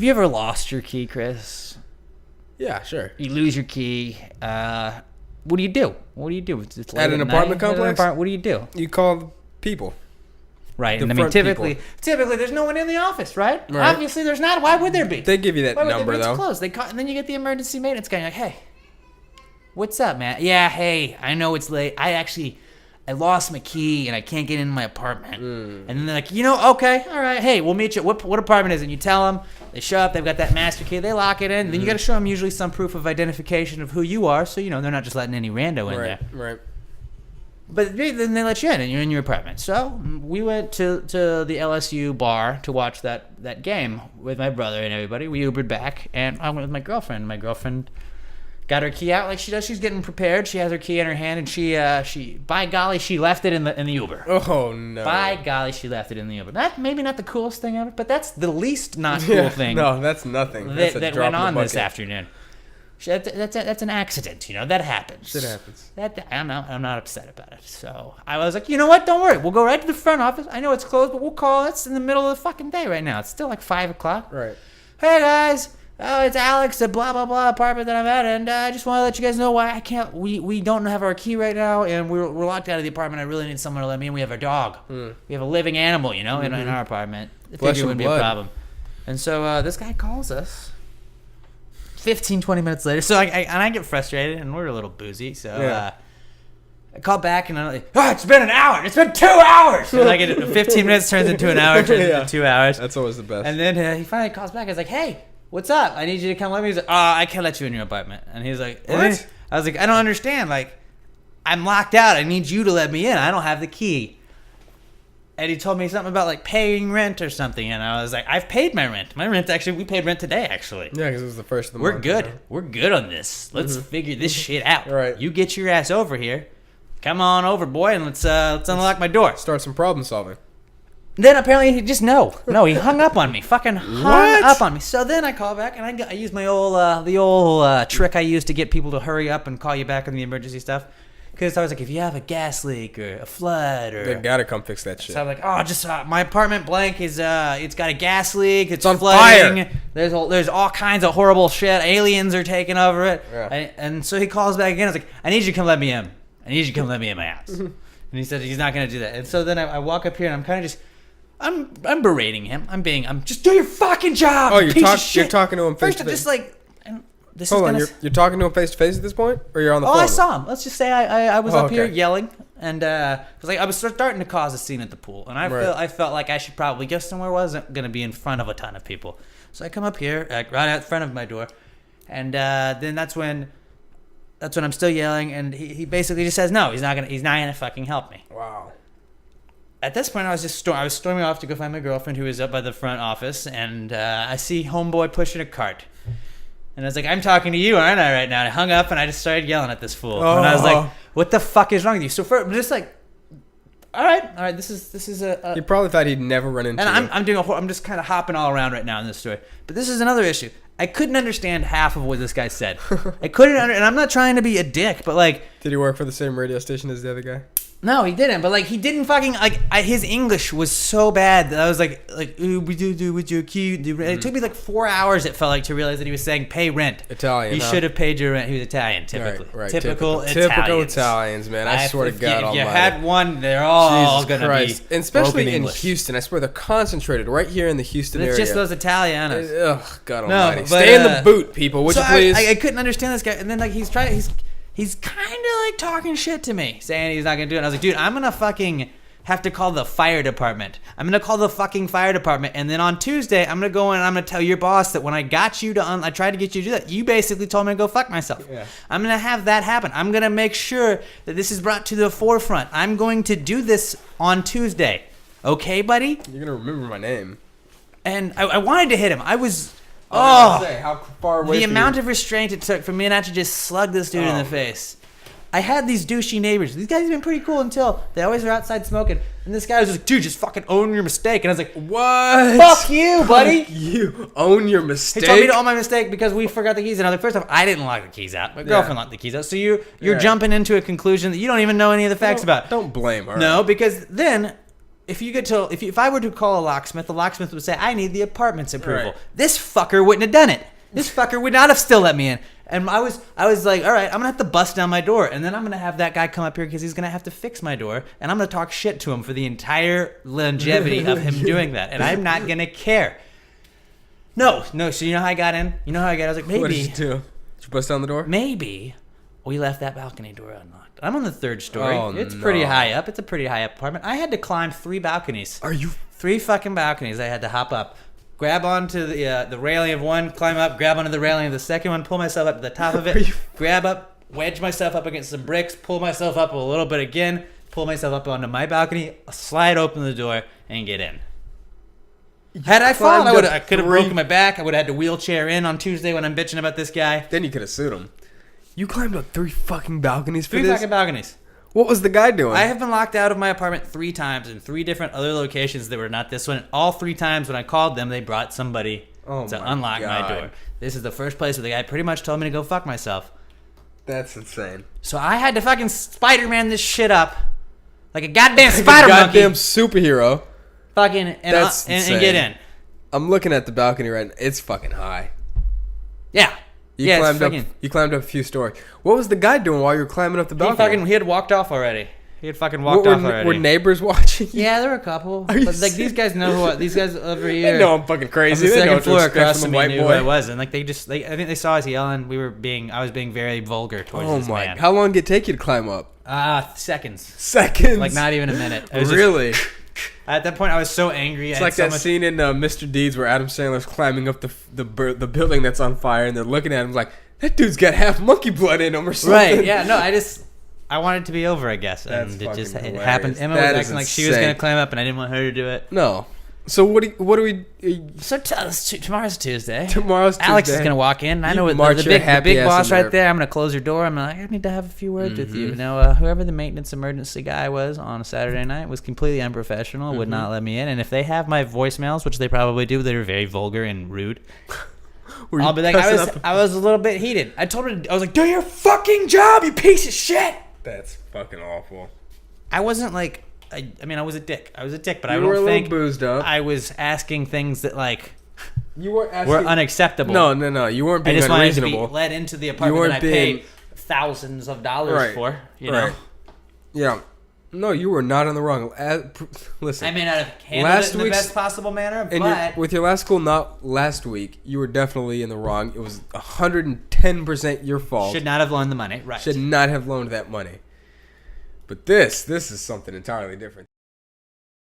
Have you ever lost your key, Chris? Yeah, sure. You lose your key. What do you do? What do you do? It's late At an apartment complex? What do you do? You call people. Right, The and I mean, front typically, there's no one in the office, right? Right. Obviously, there's not. Why would there be? They give you that Why would number, there be? though. It's closed. They call, and then you get the emergency maintenance guy. Like, hey, what's up, man? Yeah, hey, I know it's late. I lost my key and I can't get into my apartment. And then they're like, okay, all right, hey, we'll meet you. What apartment is it? And you tell them. They show up. They've got that master key. They lock it in. Then you got to show them usually some proof of identification of who you are, so they're not just letting any rando in there. Right. But then they let you in, and you're in your apartment. So we went to the LSU bar to watch that game with my brother and everybody. We Ubered back, and I went with my girlfriend. My girlfriend got her key out like she does. She's getting prepared. She has her key in her hand, and she by golly, she left it in the Uber. Oh, no. By golly, she left it in the Uber. Maybe not the coolest thing ever, but that's the least not cool thing. No, that's nothing. That's that drop went in the on this bucket. afternoon. That's an accident, that happens. Shit happens. I'm not upset about it. So I was like, you know what? Don't worry. We'll go right to the front office. I know it's closed, but we'll call. It's in the middle of the fucking day right now. It's still like 5 o'clock. Right. Hey guys, it's Alex at blah blah blah apartment that I'm at, and I just want to let you guys know why I can't. We don't have our key right now, and we're locked out of the apartment. I really need someone to let me in. We have our dog. We have a living animal, in our apartment. I figured it wouldn't be a problem. And so this guy calls us. 15, 20 minutes later. So I get frustrated, and we're a little boozy. So I call back, and I'm like, it's been an hour. It's been 2 hours. And 15 minutes turns into an hour, turns into 2 hours. That's always the best. And then he finally calls back. I was like, hey, what's up? I need you to come let me. He's like, I can't let you in your apartment. And he's like, what? I was like, I don't understand. Like, I'm locked out. I need you to let me in. I don't have the key. And he told me something about paying rent or something, and I was like, I've paid my rent. My rent we paid rent today actually. Yeah, because it was the first of the We're month. good. We're good on this. Let's figure this shit out. Right. You get your ass over here. Come on over, boy, and let's unlock my door. Start some problem solving. Then apparently he just no, he hung up on me. Fucking hung up on me. So then I call back, and I use my old trick I use to get people to hurry up and call you back on the emergency stuff. Because I was like, if you have a gas leak or a flood or... They gotta come fix that shit. So I'm like, just my apartment blank is it's got a gas leak. It's on flooding. fire. There's all kinds of horrible shit. Aliens are taking over it. Yeah. And so he calls back again. I was like, I need you to come let me in. I need you to come let me in my house. And he said he's not gonna do that. And so then I walk up here and I'm kind of just I'm berating him. I'm just do your fucking job. Oh, you're talking to him face First, to I'm face. just like. This Hold is on, gonna you're talking to him face to face at this point, or you're on the phone? I saw him. Let's just say I was up here okay. yelling, and I was starting to cause a scene at the pool, and I felt like I should probably go somewhere where I wasn't going to be in front of a ton of people. So I come up here, right out front of my door, and then that's when I'm still yelling, and he basically just says no, he's not gonna fucking help me. Wow. At this point, I was storming off to go find my girlfriend, who was up by the front office, and I see homeboy pushing a cart. And I was like, I'm talking to you, aren't I, right now? And I hung up, and I just started yelling at this fool. And I was like, what the fuck is wrong with you? So just like, all right, this is a... You probably thought he'd never run into And you. I'm just kind of hopping all around right now in this story. But this is another issue. I couldn't understand half of what this guy said. And I'm not trying to be a dick, but Did he work for the same radio station as the other guy? No, he didn't. But he didn't fucking his English was so bad that I was like, we do with your key. It took me 4 hours. It felt like to realize that he was saying pay rent. Italian. You should have paid your rent. He was Italian, typically. Right. Typical Italians, man. I swear to God If you Almighty. had one, they're all gonna Christ. be And especially broken in English. Houston. I swear they're concentrated right here in the Houston area. It's just those Italianos. Ugh, God No, Almighty. but, Stay in the boot, people. Would you please? I couldn't understand this guy, and then he's kind of talking shit to me, saying he's not gonna do it. And I was like, dude, I'm gonna fucking have to call the fire department. I'm gonna call the fucking fire department, and then on Tuesday, I'm gonna go in and I'm gonna tell your boss that when I got you I tried to get you to do that. You basically told me to go fuck myself. Yeah. I'm gonna have that happen. I'm gonna make sure that this is brought to the forefront. I'm going to do this on Tuesday. Okay, buddy? You're gonna remember my name. And I wanted to hit him. I was. How far away The from amount you? of restraint it took for me not to just slug this dude in the face. I had these douchey neighbors. These guys have been pretty cool until they always are outside smoking. And this guy was just, dude, just fucking own your mistake. And I was like, What? fuck you, buddy. You own your He mistake. told me to own my mistake because we forgot the keys. And I was like, first off, I didn't lock the keys out. My girlfriend locked the keys out. So you're jumping into a conclusion that you don't even know any of the facts about. Don't blame her. No, because then if I were to call a locksmith, the locksmith would say, I need the apartment's approval. Right. This fucker wouldn't have done it. This fucker would not have still let me in. And I was like, all right, I'm going to have to bust down my door. And then I'm going to have that guy come up here because he's going to have to fix my door. And I'm going to talk shit to him for the entire longevity of him doing that. And I'm not going to care. No. So you know how I got in? You know how I got in? I was like, maybe. What did you do? Did you bust down the door? Maybe we left that balcony door unlocked. I'm on the 3rd story. Oh, It's no. pretty high up. It's a pretty high up apartment. I had to climb 3 balconies. Are you? 3 fucking balconies I had to hop up. Grab onto the railing of one, climb up, grab onto the railing of the second one, pull myself up to the top of it, grab up, wedge myself up against some bricks, pull myself up a little bit again, pull myself up onto my balcony, slide open the door, and get in. Had I fallen, I could have broken my back. I would have had to wheelchair in on Tuesday when I'm bitching about this guy. Then you could have sued him. You climbed up 3 fucking balconies for 3 this? fucking balconies. What was the guy doing? I have been locked out of my apartment 3 times in 3 different other locations that were not this one. All 3 times when I called them, they brought somebody to unlock my door. This is the first place where the guy pretty much told me to go fuck myself. That's insane. So I had to fucking Spider-Man this shit up like a goddamn spider monkey. Goddamn superhero. Fucking and get in. I'm looking at the balcony right now. It's fucking high. Yeah. You climbed up a few stories. What was the guy doing while you were climbing up the balcony? He had walked off already. He had fucking walked off already. Were neighbors watching you? Yeah, there were a couple. Are you But like these guys know who these guys over here. They know I'm fucking crazy. On the They know second what to floor expect across from from a me white knew who boy. I was, and like I think they saw us yelling. I was being very vulgar towards Oh this my! man. How long did it take you to climb up? Seconds. Seconds. Like not even a minute. It was Really? at that point, I was so angry. It's like that scene in Mr. Deeds where Adam Sandler's climbing up the building that's on fire, and they're looking at him like, that dude's got half monkey blood in him or something. Right? Yeah. No, I wanted it to be over, I guess, That's and it just fucking it happened. hilarious. Emma That was is acting like she was insane. gonna climb up, and I didn't want her to do it. No. So what do we? So tomorrow's Tuesday. Tomorrow's Tuesday. Alex is gonna walk in. I You know what march the your big happy ass boss in right there. there. I'm gonna close your door. I'm like, I need to have a few words with you. Now, whoever the maintenance emergency guy was on a Saturday night was completely unprofessional. Would not let me in. And if they have my voicemails, which they probably do, that are very vulgar and rude. I'll be like, I was a little bit heated. I told her, I was like, do your fucking job, you piece of shit. That's fucking awful. I wasn't like, I mean, I was a dick. But I You were a don't little think boozed up. I was asking things that like You weren't asking. were unacceptable. No. You weren't I being just wanted to be unreasonable. let into the apartment weren't that I being- paid thousands of dollars Right. for. You know, Right. Yeah. No, you were not in the wrong. Listen. I may not have handled Last it in the week's- best possible manner, And but with your last school, not last week, you were definitely in the wrong. It was 110% your fault. should not have loaned the money. Right. Should not have loaned that money. But this is something entirely different.